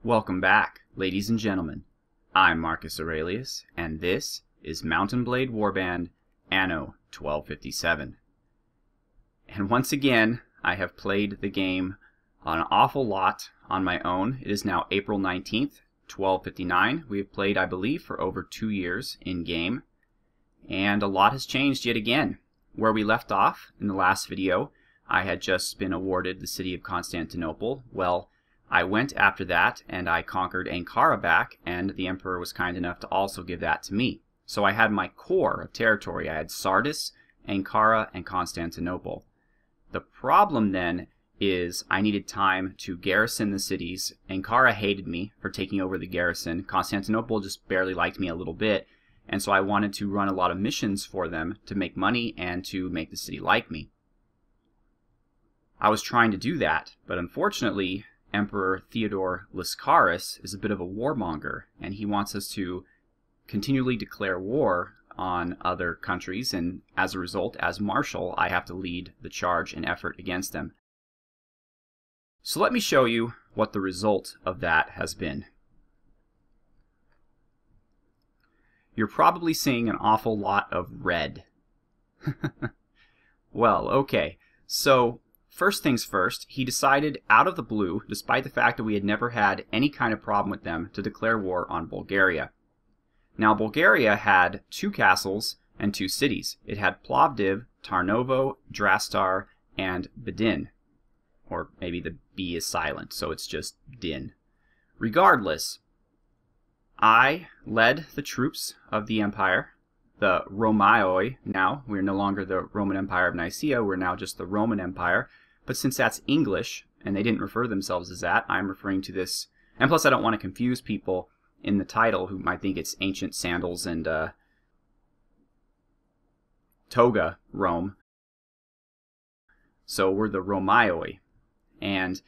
Welcome back, ladies and gentlemen. I'm Marcus Aurelius, and this is Mountain Blade Warband Anno 1257. And once again, I have played the game an awful lot on my own. It is now April 19th, 1259. We have played, I believe, for over 2 years in-game, and a lot has changed yet again. Where we left off in the last video, I had just been awarded the city of Constantinople. Well, I went after that, and I conquered Ankara back, and the Emperor was kind enough to also give that to me. So I had my core of territory. I had Sardis, Ankara, and Constantinople. The problem then is I needed time to garrison the cities. Ankara hated me for taking over the garrison. Constantinople just barely liked me a little bit, and so I wanted to run a lot of missions for them to make money and to make the city like me. I was trying to do that, but unfortunately, Emperor Theodore Lascaris is a bit of a warmonger, and he wants us to continually declare war on other countries, and as a result, as Marshal, I have to lead the charge and effort against them. So let me show you what the result of that has been. You're probably seeing an awful lot of red. Well, okay, so first things first, he decided out of the blue, despite the fact that we had never had any kind of problem with them, to declare war on Bulgaria. Now, Bulgaria had 2 castles and 2 cities. It had Plovdiv, Tarnovo, Drastar, and Bedin. Or maybe the B is silent, so it's just Din. Regardless, I led the troops of the empire, the Rhomaioi. Now, we're no longer the Roman Empire of Nicaea, we're now just the Roman Empire. But since that's English, and they didn't refer to themselves as that, I'm referring to this. And plus, I don't want to confuse people in the title who might think it's Ancient Sandals and Toga Rome. So we're the Rhomaioi. And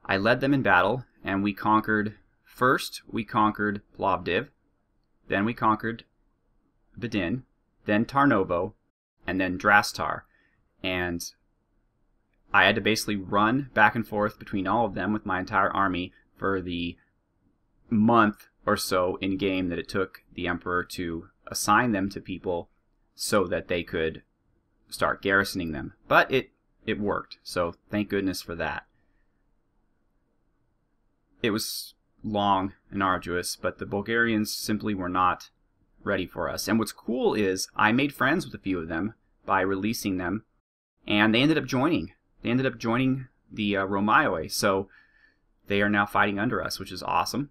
I led them in battle, and we conquered, first we conquered Plovdiv, then we conquered Bedin, then Tarnovo, and then Drastar. And I had to basically run back and forth between all of them with my entire army for the month or so in-game that it took the Emperor to assign them to people so that they could start garrisoning them. But it worked, so thank goodness for that. It was long and arduous, but the Bulgarians simply were not ready for us. And what's cool is I made friends with a few of them by releasing them, and they ended up joining. They ended up joining the Rhomaioi, so they are now fighting under us, which is awesome.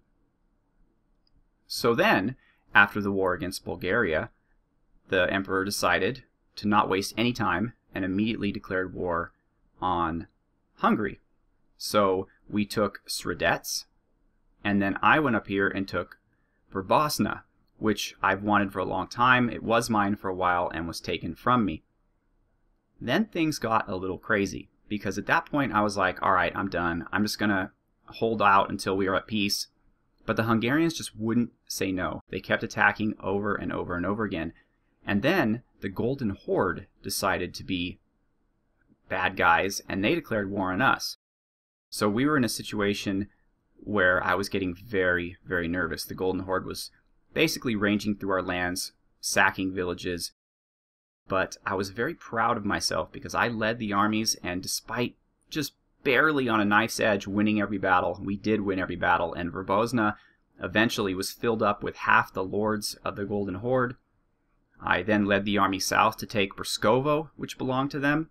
So then, after the war against Bulgaria, the Emperor decided to not waste any time and immediately declared war on Hungary. So we took Sredets, and then I went up here and took Verbosna, which I've wanted for a long time. It was mine for a while and was taken from me. Then things got a little crazy, because at that point I was like, alright, I'm done. I'm just going to hold out until we are at peace. But the Hungarians just wouldn't say no. They kept attacking over and over and over again. And then the Golden Horde decided to be bad guys, and they declared war on us. So we were in a situation where I was getting very, very nervous. The Golden Horde was basically ranging through our lands, sacking villages. But I was very proud of myself because I led the armies, and despite just barely on a knife's edge winning every battle, we did win every battle, and Verbosna eventually was filled up with half the lords of the Golden Horde. I then led the army south to take Brskovo, which belonged to them.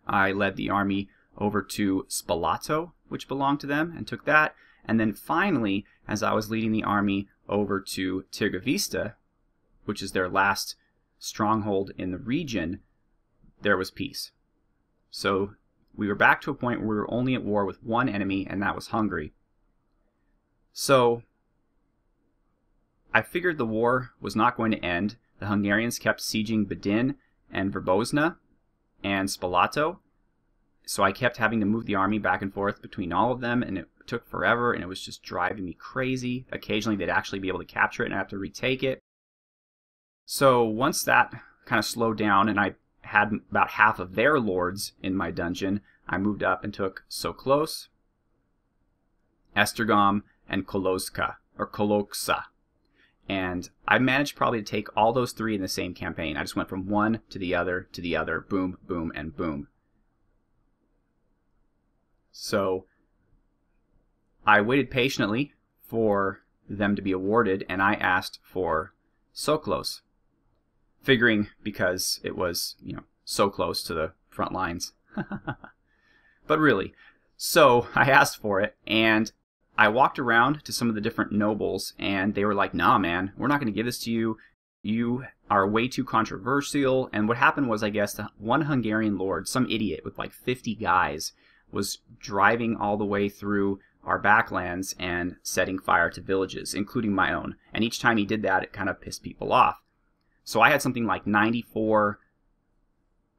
I led the army over to Spalato, which belonged to them, and took that. And then finally, as I was leading the army over to Tirgovista, which is their last stronghold in the region, there was peace. So we were back to a point where we were only at war with one enemy, and that was Hungary. So I figured the war was not going to end. The Hungarians kept sieging Bedin and Verbosna and Spalato. So I kept having to move the army back and forth between all of them, and it took forever, and it was just driving me crazy. Occasionally they'd actually be able to capture it and I have to retake it. So once that kind of slowed down and I had about half of their lords in my dungeon, I moved up and took Soklos, Esztergom, and Koloksa. And I managed probably to take all those 3 in the same campaign. I just went from one to the other, boom, boom, and boom. So I waited patiently for them to be awarded, and I asked for so close, figuring because it was, so close to the front lines. But really, so I asked for it, and I walked around to some of the different nobles, and they were like, nah, man, we're not going to give this to you. You are way too controversial. And what happened was, I guess, one Hungarian lord, some idiot with like 50 guys, was driving all the way through our backlands and setting fire to villages, including my own. And each time he did that, it kind of pissed people off. So I had something like 94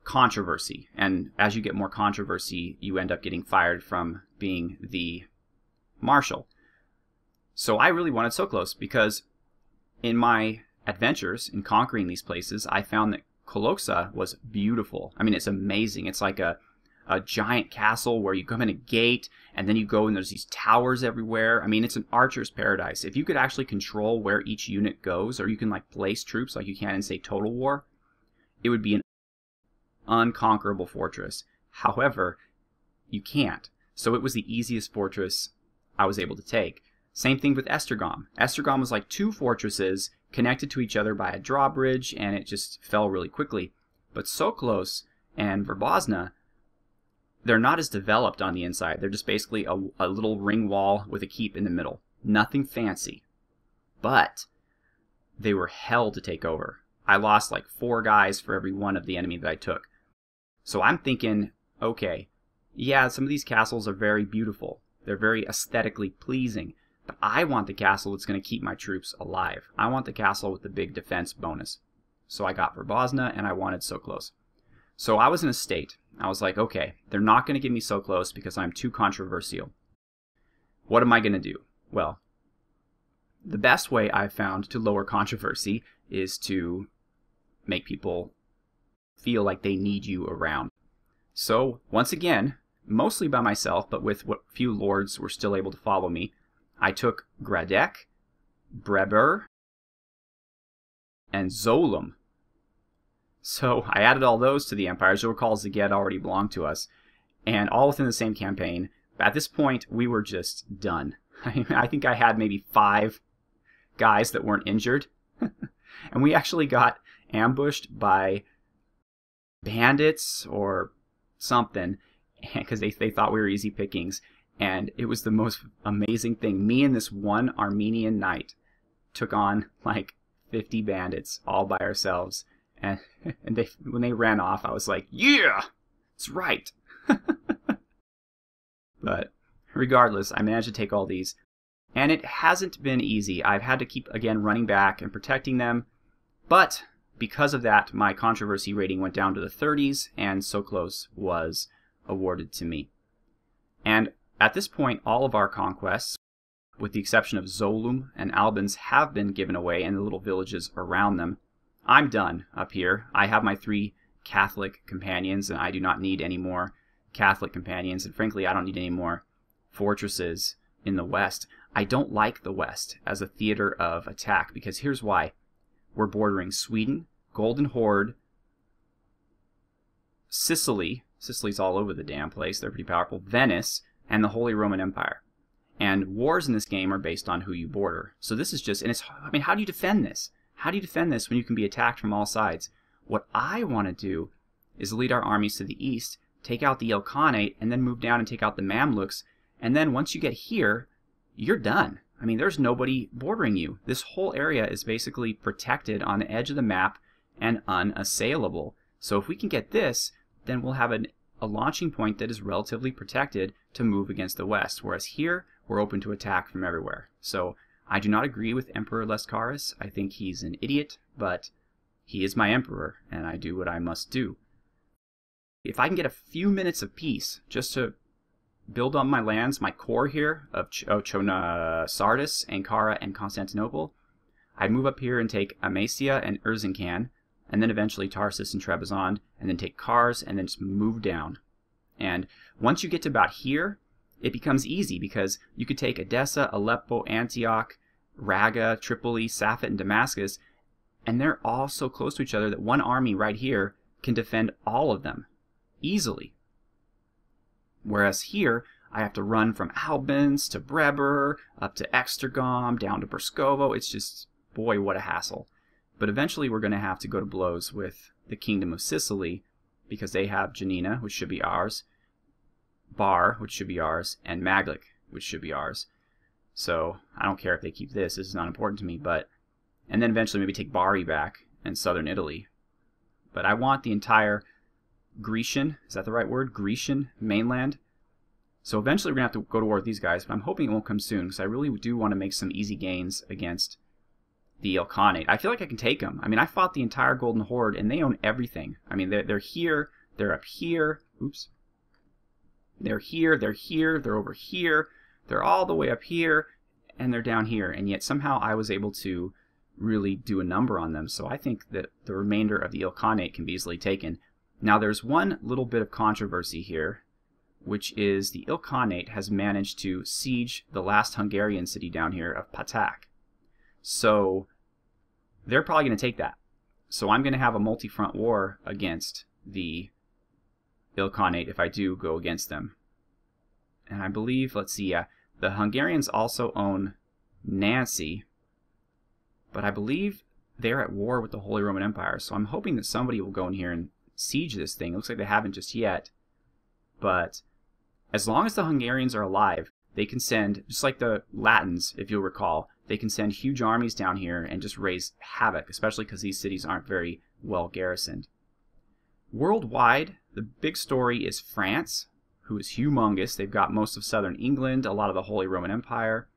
controversy. And as you get more controversy, you end up getting fired from being the marshal. So I really wanted so close because in my adventures in conquering these places, I found that Koloksa was beautiful. I mean, it's amazing. It's like a giant castle where you come in a gate and then you go and there's these towers everywhere. I mean, it's an archer's paradise. If you could actually control where each unit goes, or you can like place troops like you can in, say, Total War, it would be an unconquerable fortress. However, you can't. So it was the easiest fortress I was able to take. Same thing with Esztergom. Esztergom was like 2 fortresses connected to each other by a drawbridge, and it just fell really quickly. But Soklos and Verbozna, they're not as developed on the inside. They're just basically a little ring wall with a keep in the middle. Nothing fancy. But they were hell to take over. I lost like 4 guys for every one of the enemy that I took. So I'm thinking, okay, yeah, some of these castles are very beautiful. They're very aesthetically pleasing. But I want the castle that's going to keep my troops alive. I want the castle with the big defense bonus. So I got Verbozna, and I wanted so close. So I was in a state. I was like, okay, they're not going to give me so close because I'm too controversial. What am I going to do? Well, the best way I've found to lower controversy is to make people feel like they need you around. So, once again, mostly by myself, but with what few lords were still able to follow me, I took Gradek, Breber, and Zolum. So I added all those to the empires. You'll recall Szeged already belonged to us, and all within the same campaign. At this point, we were just done. I think I had maybe 5 guys that weren't injured, and we actually got ambushed by bandits or something because they thought we were easy pickings, and it was the most amazing thing. Me and this one Armenian knight took on like 50 bandits all by ourselves. And when they ran off, I was like, yeah, it's right. But regardless, I managed to take all these. And it hasn't been easy. I've had to keep, again, running back and protecting them. But because of that, my controversy rating went down to the 30s, and So Close was awarded to me. And at this point, all of our conquests, with the exception of Zolum and Albans, have been given away, and the little villages around them. I'm done up here. I have my 3 Catholic companions, and I do not need any more Catholic companions. And frankly, I don't need any more fortresses in the West. I don't like the West as a theater of attack, because here's why. We're bordering Sweden, Golden Horde, Sicily. Sicily's all over the damn place. They're pretty powerful. Venice, and the Holy Roman Empire. And wars in this game are based on who you border. So this is just, and it's, I mean, how do you defend this? How do you defend this when you can be attacked from all sides? What I want to do is lead our armies to the east, take out the Ilkhanate, and then move down and take out the Mamluks. And then once you get here, you're done. I mean, there's nobody bordering you. This whole area is basically protected on the edge of the map and unassailable. So if we can get this, then we'll have a launching point that is relatively protected to move against the west. Whereas here, we're open to attack from everywhere. So I do not agree with Emperor Lascaris. I think he's an idiot, but he is my emperor, and I do what I must do. If I can get a few minutes of peace just to build on my lands, my core here of Chona, Sardis, Ankara, and Constantinople, I'd move up here and take Amasia and Erzincan, and then eventually Tarsus and Trebizond, and then take Kars, and then just move down. And once you get to about here, it becomes easy because you could take Edessa, Aleppo, Antioch, Raga, Tripoli, Safed, and Damascus, and they're all so close to each other that one army right here can defend all of them easily. Whereas here, I have to run from Albans to Breber, up to Extergom, down to Berskovo. It's just, boy, what a hassle. But eventually we're going to have to go to blows with the Kingdom of Sicily, because they have Janina, which should be ours, Bar, which should be ours, and Maglik, which should be ours. So I don't care if they keep this. This is not important to me. And then eventually maybe take Bari back and southern Italy. But I want the entire Grecian, is that the right word? Grecian mainland. So eventually we're going to have to go to war with these guys, but I'm hoping it won't come soon, because I really do want to make some easy gains against the Ilkhanate. I feel like I can take them. I mean, I fought the entire Golden Horde, and they own everything. I mean, they're here, they're up here, oops. They're here, they're over here, they're all the way up here, and they're down here. And yet somehow I was able to really do a number on them. So I think that the remainder of the Ilkhanate can be easily taken. Now there's one little bit of controversy here, which is the Ilkhanate has managed to siege the last Hungarian city down here of Patak. So they're probably going to take that. So I'm going to have a multi-front war against the Ilkhanate if I do go against them. And I believe, let's see, the Hungarians also own Nancy, but I believe they're at war with the Holy Roman Empire. So I'm hoping that somebody will go in here and siege this thing. It looks like they haven't just yet. But as long as the Hungarians are alive, they can send, just like the Latins, if you'll recall, they can send huge armies down here and just raise havoc, especially because these cities aren't very well garrisoned. Worldwide, the big story is France, who is humongous. They've got most of southern England, a lot of the Holy Roman Empire.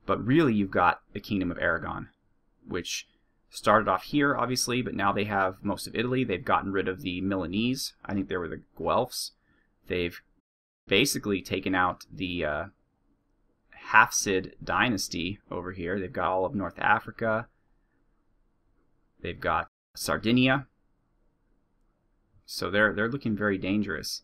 But really, you've got the Kingdom of Aragon, which started off here, obviously, but now they have most of Italy. They've gotten rid of the Milanese. I think they were the Guelphs. They've basically taken out the Hafsid dynasty over here. They've got all of North Africa. They've got Sardinia. So they're looking very dangerous.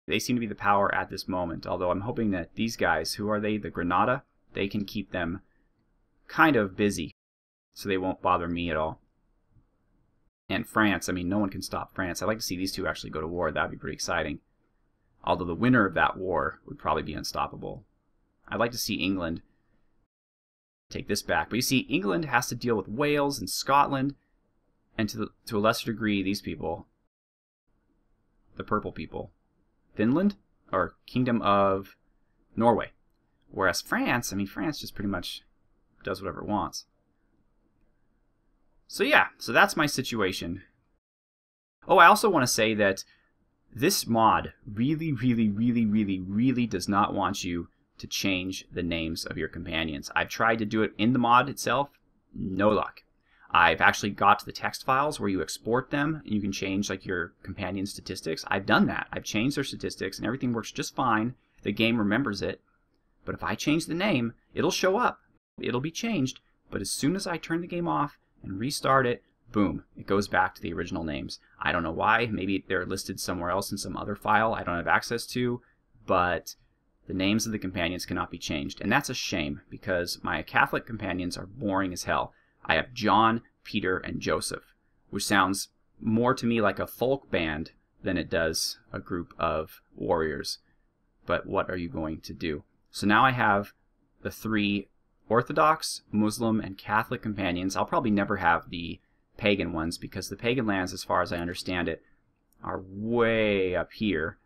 They seem to be the power at this moment, although I'm hoping that these guys, who are they, the Granada, they can keep them kind of busy so they won't bother me at all. And France, I mean, no one can stop France. I'd like to see these two actually go to war. That would be pretty exciting. Although the winner of that war would probably be unstoppable. I'd like to see England take this back. But you see, England has to deal with Wales and Scotland, and to a lesser degree, these people, the purple people. Finland, or Kingdom of Norway. Whereas France, I mean, France just pretty much does whatever it wants. So yeah, so that's my situation. Oh, I also want to say that this mod really does not want you to change the names of your companions. I've tried to do it in the mod itself, no luck. I've actually got to the text files where you export them and you can change like your companion statistics. I've done that. I've changed their statistics and everything works just fine. The game remembers it. But if I change the name, it'll show up. It'll be changed. But as soon as I turn the game off and restart it, boom, it goes back to the original names. I don't know why. Maybe they're listed somewhere else in some other file I don't have access to. But the names of the companions cannot be changed. And that's a shame because my Catholic companions are boring as hell. I have John, Peter, and Joseph, which sounds more to me like a folk band than it does a group of warriors. But what are you going to do? So now I have the 3 Orthodox, Muslim, and Catholic companions. I'll probably never have the pagan ones because the pagan lands, as far as I understand it, are way up here,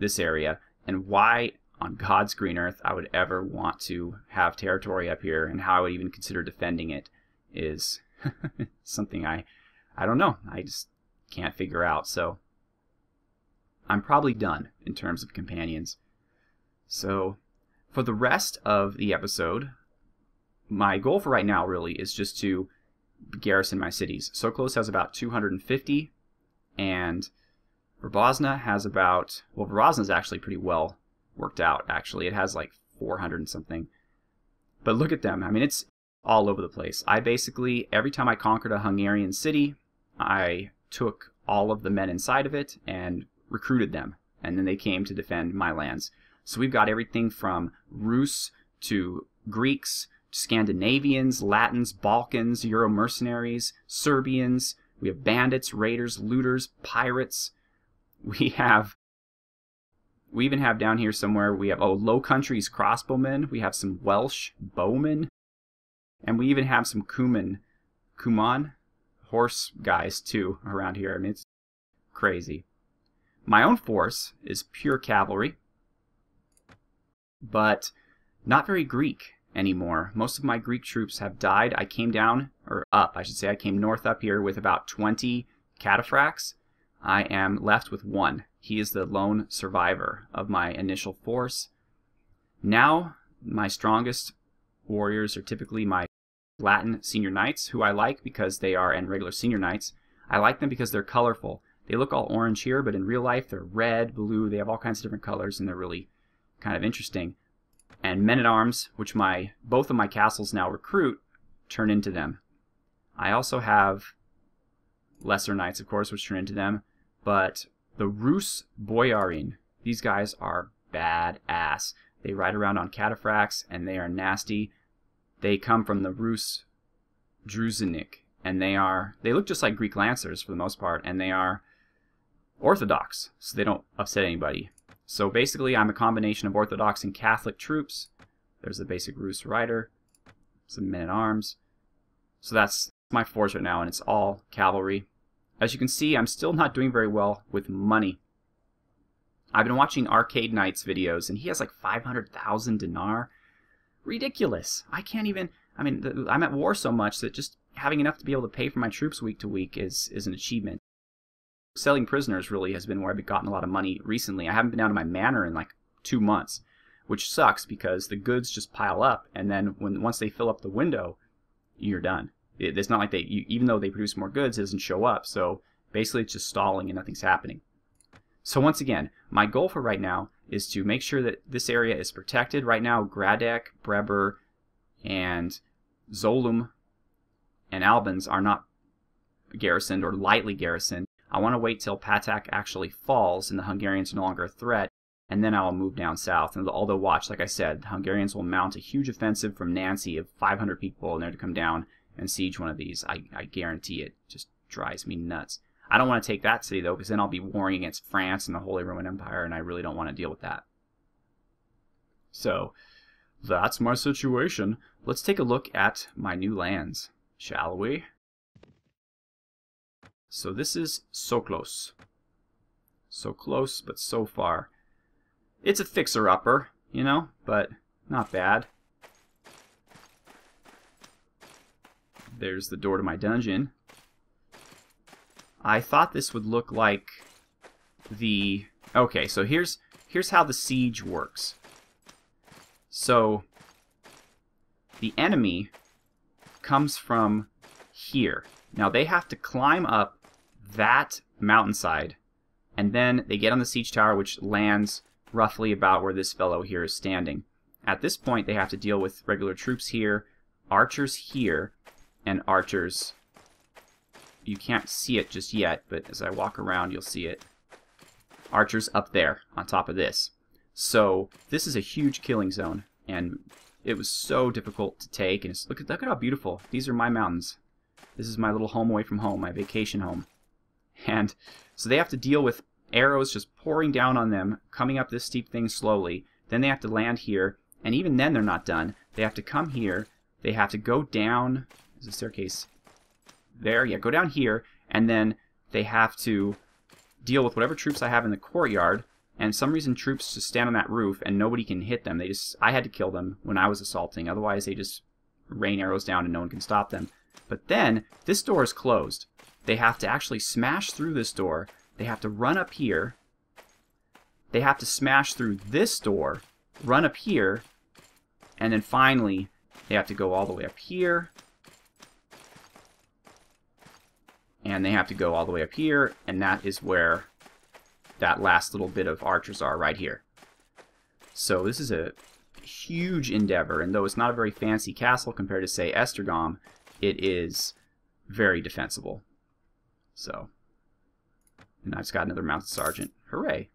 this area. And why on God's green earth I would ever want to have territory up here and how I would even consider defending it is something I don't know. I just can't figure out. So I'm probably done in terms of companions. So for the rest of the episode, my goal for right now really is just to garrison my cities. Soklos has about 250 and Verbozna has about, well, Verbozna is actually pretty well worked out, actually. It has like 400 and something. But look at them. I mean, it's all over the place. I basically, every time I conquered a Hungarian city, I took all of the men inside of it and recruited them. and then they came to defend my lands. So we've got everything from Rus to Greeks, Scandinavians, Latins, Balkans, Euro mercenaries, Serbians. We have bandits, raiders, looters, pirates. We even have down here somewhere, we have, Low Countries crossbowmen. We have some Welsh bowmen. And we even have some Cuman horse guys too around here. I mean, it's crazy. My own force is pure cavalry, but not very Greek anymore. Most of my Greek troops have died. I came down, or up, I should say. I came north up here with about 20 cataphracts. I am left with 1. He is the lone survivor of my initial force. Now, my strongest warriors are typically my Latin senior knights, who I like because they are, and regular senior knights. I like them because they're colorful. They look all orange here, but in real life they're red, blue, they have all kinds of different colors, and they're really kind of interesting. And men-at-arms, which both of my castles now recruit, turn into them. I also have lesser knights, of course, which turn into them, but the Rus Boyarin, these guys are badass. They ride around on cataphracts, and they are nasty. They come from the Rus Druzinik, and they look just like Greek lancers for the most part, and they are Orthodox, so they don't upset anybody. So basically, I'm a combination of Orthodox and Catholic troops. There's the basic Rus rider, some men-at-arms. So that's my force right now, and it's all cavalry. As you can see, I'm still not doing very well with money. I've been watching Arcade Knight's videos, and he has like 500,000 dinar. Ridiculous. I can't even, I'm at war so much that just having enough to be able to pay for my troops week to week is an achievement. Selling prisoners really has been where I've gotten a lot of money recently. I haven't been down to my manor in like 2 months, which sucks because the goods just pile up, and then once they fill up the window, you're done. It's not like even though they produce more goods, it doesn't show up. So basically it's just stalling and nothing's happening. So once again, my goal for right now is to make sure that this area is protected. Right now, Gradec, Breber, and Zolum and Albans are not garrisoned or lightly garrisoned. I want to wait till Patak actually falls and the Hungarians are no longer a threat, and then I'll move down south. And although, watch, like I said, the Hungarians will mount a huge offensive from Nancy of 500 people in there to come down and siege one of these. I guarantee it. Just drives me nuts. I don't want to take that city, though, because then I'll be warring against France and the Holy Roman Empire, and I really don't want to deal with that. So, that's my situation. Let's take a look at my new lands, shall we? So this is so close. So close, but so far. It's a fixer-upper, you know, but not bad. There's the door to my dungeon. I thought this would look like the... Okay, so here's how the siege works. So, the enemy comes from here. Now, they have to climb up that mountainside, and then they get on the siege tower, which lands roughly about where this fellow here is standing. At this point, they have to deal with regular troops here, archers here, and archers... You can't see it just yet, but as I walk around, you'll see it. Archers up there, on top of this. So, this is a huge killing zone, and it was so difficult to take. And look at how beautiful. These are my mountains. This is my little home away from home, my vacation home. And so they have to deal with arrows just pouring down on them, coming up this steep thing slowly. Then they have to land here, and even then they're not done. They have to come here. They have to go down. There's a staircase there. Yeah, go down here, and then they have to deal with whatever troops I have in the courtyard. And some reason troops just stand on that roof and nobody can hit them. I had to kill them when I was assaulting. Otherwise, they just rain arrows down and no one can stop them. But then, this door is closed. They have to actually smash through this door. They have to run up here. They have to smash through this door, run up here, and then finally, they have to go all the way up here. And they have to go all the way up here, and that is where that last little bit of archers are, right here. So this is a huge endeavor, and though it's not a very fancy castle compared to, say, Esztergom, it is very defensible. So, and I've just got another mounted sergeant. Hooray!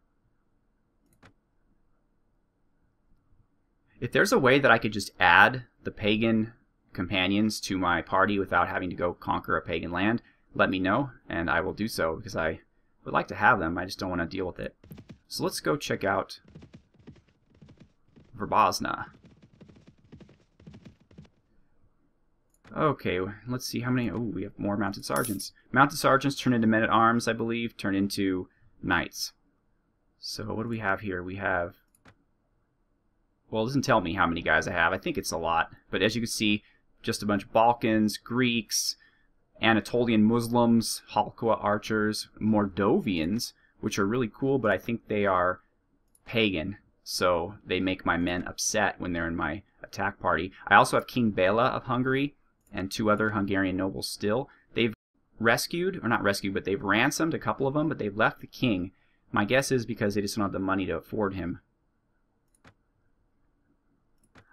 If there's a way that I could just add the pagan companions to my party without having to go conquer a pagan land, let me know, and I will do so, because I would like to have them. I just don't want to deal with it. So let's go check out Verbazna. Okay, let's see how many... Oh, we have more mounted sergeants. Mounted sergeants turn into men-at-arms, I believe, turn into knights. So what do we have here? We have... Well, it doesn't tell me how many guys I have. I think it's a lot. But as you can see, just a bunch of Balkans, Greeks, Anatolian Muslims, Halqa archers, Mordovians, which are really cool, but I think they are pagan. So they make my men upset when they're in my attack party. I also have King Bela of Hungary and 2 other Hungarian nobles still. They've rescued, or not rescued, but they've ransomed a couple of them, but they've left the king. My guess is because they just don't have the money to afford him.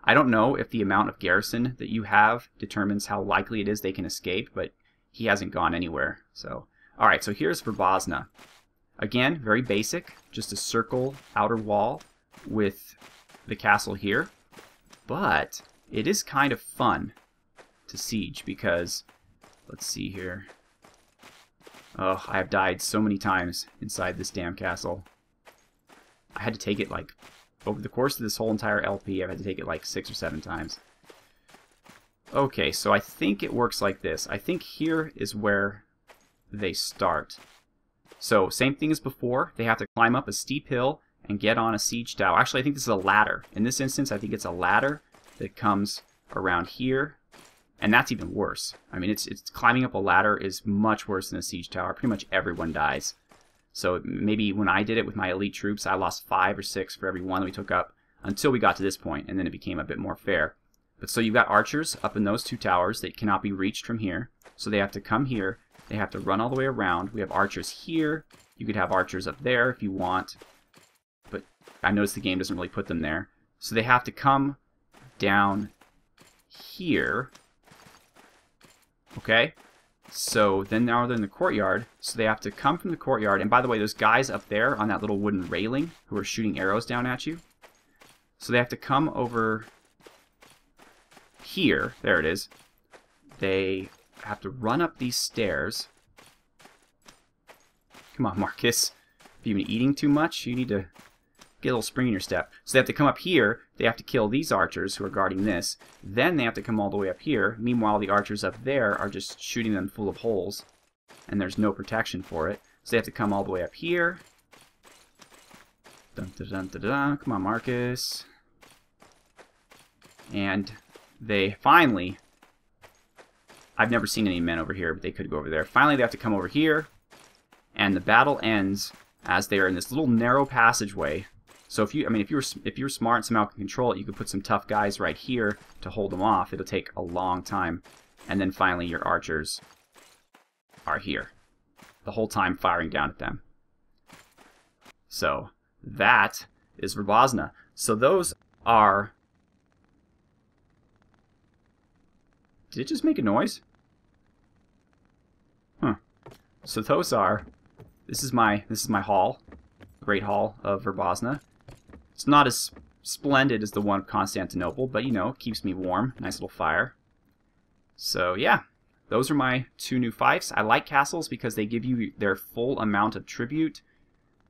I don't know if the amount of garrison that you have determines how likely it is they can escape, but he hasn't gone anywhere. So, alright, so here's Verbazna. Again, very basic, just a circle outer wall with the castle here. But it is kind of fun to siege because, let's see here. Oh, I have died so many times inside this damn castle. I had to take it like, over the course of this whole entire LP, I've had to take it like 6 or 7 times. Okay, so I think it works like this. I think here is where they start. So, same thing as before. They have to climb up a steep hill and get on a siege tower. Actually, I think this is a ladder. In this instance, I think it's a ladder that comes around here. And that's even worse. I mean, it's climbing up a ladder is much worse than a siege tower. Pretty much everyone dies. So maybe when I did it with my elite troops, I lost 5 or 6 for every one that we took up until we got to this point, and then it became a bit more fair. But so you've got archers up in those 2 towers that cannot be reached from here. So they have to come here. They have to run all the way around. We have archers here. You could have archers up there if you want. But I noticed the game doesn't really put them there. So they have to come down here. Okay? So then now they're in the courtyard. So they have to come from the courtyard. And by the way, those guys up there on that little wooden railing who are shooting arrows down at you. So they have to come over here. There it is. They have to run up these stairs. Come on, Marcus. Have you been eating too much? You need to get a little spring in your step. So they have to come up here. They have to kill these archers who are guarding this. Then they have to come all the way up here. Meanwhile, the archers up there are just shooting them full of holes. And there's no protection for it. So they have to come all the way up here. Dun, dun, dun, dun, dun. Come on, Marcus. And they finally... I've never seen any men over here, but they could go over there. Finally, they have to come over here. And the battle ends as they are in this little narrow passageway. So if you're smart and somehow can control it, you could put some tough guys right here to hold them off. It'll take a long time. And then finally your archers are here. The whole time firing down at them. So that is Verbazna. So those are... Did it just make a noise? Huh. So those are... This is my hall. Great Hall of Verbazna. It's not as splendid as the one of Constantinople, but, you know, it keeps me warm. Nice little fire. So, yeah. Those are my 2 new fiefs. I like castles because they give you their full amount of tribute.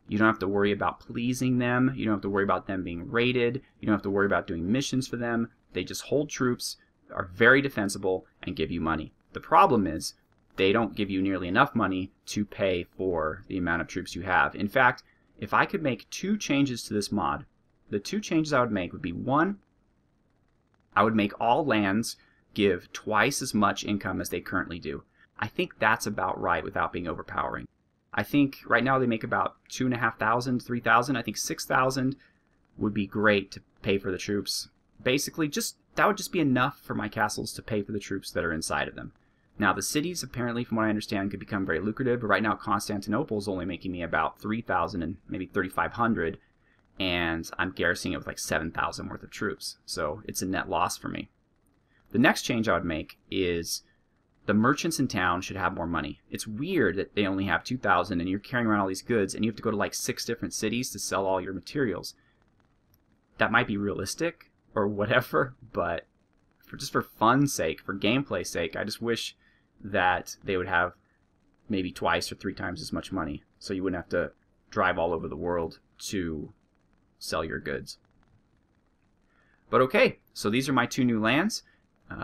You don't have to worry about pleasing them. You don't have to worry about them being raided. You don't have to worry about doing missions for them. They just hold troops, are very defensible, and give you money. The problem is they don't give you nearly enough money to pay for the amount of troops you have. In fact, if I could make 2 changes to this mod, the 2 changes I would make would be, 1, I would make all lands give twice as much income as they currently do. I think that's about right without being overpowering. I think right now they make about 2,500, 3,000. I think 6,000 would be great to pay for the troops. Basically, that would just be enough for my castles to pay for the troops that are inside of them. Now, the cities, apparently, from what I understand, could become very lucrative, but right now Constantinople is only making me about 3,000 and maybe 3,500, and I'm garrisoning it with like 7,000 worth of troops, so it's a net loss for me. The next change I would make is the merchants in town should have more money. It's weird that they only have 2,000 and you're carrying around all these goods, and you have to go to like 6 different cities to sell all your materials. That might be realistic, or whatever, but just for fun's sake, for gameplay's sake, I just wish that they would have maybe twice or 3 times as much money, so you wouldn't have to drive all over the world to sell your goods. But okay, so these are my 2 new lands.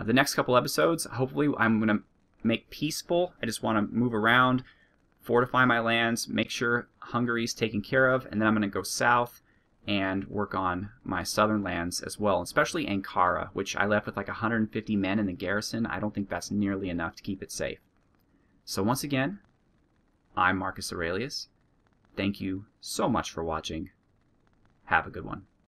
The next couple episodes, hopefully I'm going to make peaceful. I just want to move around, fortify my lands, make sure Hungary's taken care of, and then I'm going to go south and work on my southern lands as well, especially Ankara, which I left with like 150 men in the garrison. I don't think that's nearly enough to keep it safe. So once again, I'm Marcus Aurelius. Thank you so much for watching. Have a good one.